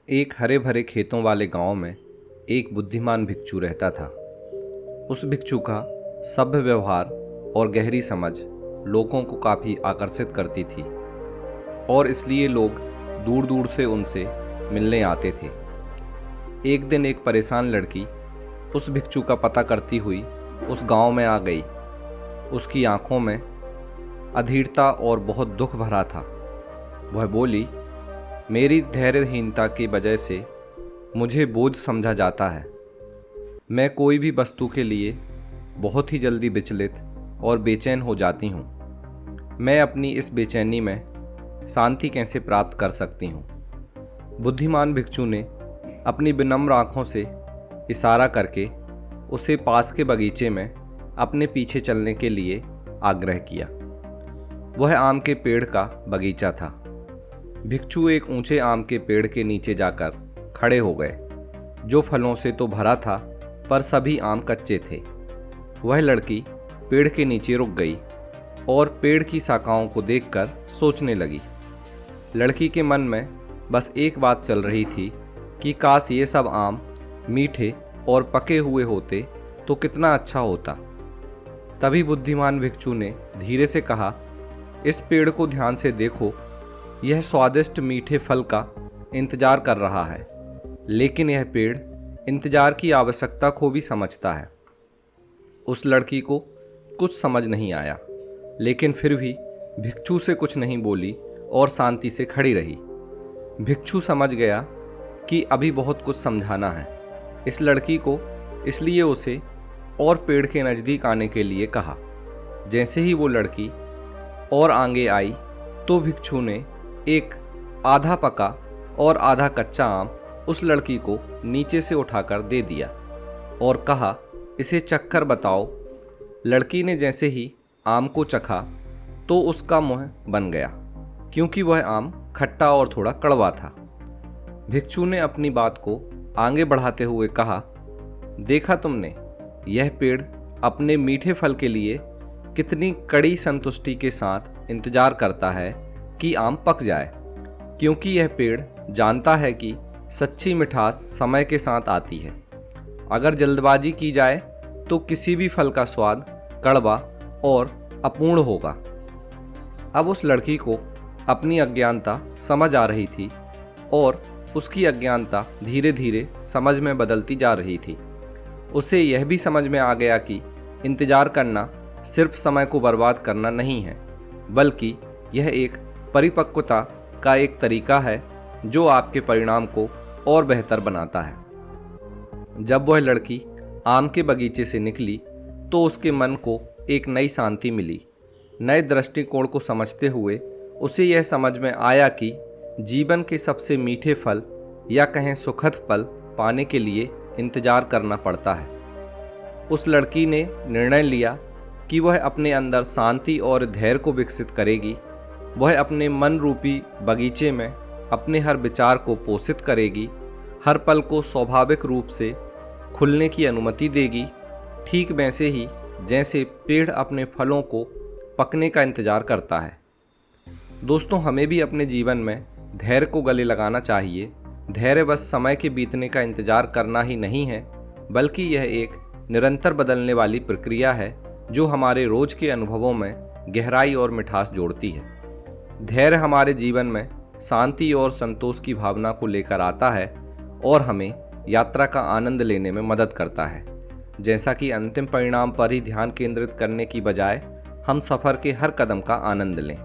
एक हरे भरे खेतों वाले गांव में एक बुद्धिमान भिक्षु रहता था। उस भिक्षु का सभ्य व्यवहार और गहरी समझ लोगों को काफ़ी आकर्षित करती थी और इसलिए लोग दूर दूर से उनसे मिलने आते थे। एक दिन एक परेशान लड़की उस भिक्षु का पता करती हुई उस गांव में आ गई। उसकी आंखों में अधीरता और बहुत दुख भरा था। वह बोली, मेरी धैर्यहीनता की वजह से मुझे बोझ समझा जाता है। मैं कोई भी वस्तु के लिए बहुत ही जल्दी विचलित और बेचैन हो जाती हूँ। मैं अपनी इस बेचैनी में शांति कैसे प्राप्त कर सकती हूँ? बुद्धिमान भिक्षु ने अपनी विनम्र आँखों से इशारा करके उसे पास के बगीचे में अपने पीछे चलने के लिए आग्रह किया। वह आम के पेड़ का बगीचा था। भिक्षु एक ऊंचे आम के पेड़ के नीचे जाकर खड़े हो गए, जो फलों से तो भरा था पर सभी आम कच्चे थे। वह लड़की पेड़ के नीचे रुक गई और पेड़ की शाखाओं को देखकर सोचने लगी। लड़की के मन में बस एक बात चल रही थी कि काश ये सब आम मीठे और पके हुए होते तो कितना अच्छा होता। तभी बुद्धिमान भिक्षु ने धीरे से कहा, इस पेड़ को ध्यान से देखो, यह स्वादिष्ट मीठे फल का इंतजार कर रहा है, लेकिन यह पेड़ इंतजार की आवश्यकता को भी समझता है। उस लड़की को कुछ समझ नहीं आया, लेकिन फिर भी भिक्षु से कुछ नहीं बोली और शांति से खड़ी रही। भिक्षु समझ गया कि अभी बहुत कुछ समझाना है इस लड़की को, इसलिए उसे और पेड़ के नज़दीक आने के लिए कहा। जैसे ही वो लड़की और आगे आई तो भिक्षु ने एक आधा पका और आधा कच्चा आम उस लड़की को नीचे से उठाकर दे दिया और कहा, इसे चखकर बताओ। लड़की ने जैसे ही आम को चखा तो उसका मुंह बन गया, क्योंकि वह आम खट्टा और थोड़ा कड़वा था। भिक्षु ने अपनी बात को आगे बढ़ाते हुए कहा, देखा तुमने, यह पेड़ अपने मीठे फल के लिए कितनी कड़ी संतुष्टि के साथ इंतजार करता है कि आम पक जाए, क्योंकि यह पेड़ जानता है कि सच्ची मिठास समय के साथ आती है। अगर जल्दबाजी की जाए तो किसी भी फल का स्वाद कड़वा और अपूर्ण होगा। अब उस लड़की को अपनी अज्ञानता समझ आ रही थी और उसकी अज्ञानता धीरे धीरे समझ में बदलती जा रही थी। उसे यह भी समझ में आ गया कि इंतजार करना सिर्फ समय को बर्बाद करना नहीं है, बल्कि यह एक परिपक्वता का एक तरीका है जो आपके परिणाम को और बेहतर बनाता है। जब वह लड़की आम के बगीचे से निकली तो उसके मन को एक नई शांति मिली। नए दृष्टिकोण को समझते हुए उसे यह समझ में आया कि जीवन के सबसे मीठे फल या कहें सुखद पल पाने के लिए इंतजार करना पड़ता है। उस लड़की ने निर्णय लिया कि वह अपने अंदर शांति और धैर्य को विकसित करेगी। वह अपने मन रूपी बगीचे में अपने हर विचार को पोषित करेगी, हर पल को स्वाभाविक रूप से खुलने की अनुमति देगी, ठीक वैसे ही जैसे पेड़ अपने फलों को पकने का इंतजार करता है। दोस्तों, हमें भी अपने जीवन में धैर्य को गले लगाना चाहिए। धैर्य बस समय के बीतने का इंतजार करना ही नहीं है, बल्कि यह एक निरंतर बदलने वाली प्रक्रिया है जो हमारे रोज के अनुभवों में गहराई और मिठास जोड़ती है। धैर्य हमारे जीवन में शांति और संतोष की भावना को लेकर आता है और हमें यात्रा का आनंद लेने में मदद करता है। जैसा कि अंतिम परिणाम पर ही ध्यान केंद्रित करने की बजाय हम सफ़र के हर कदम का आनंद लें।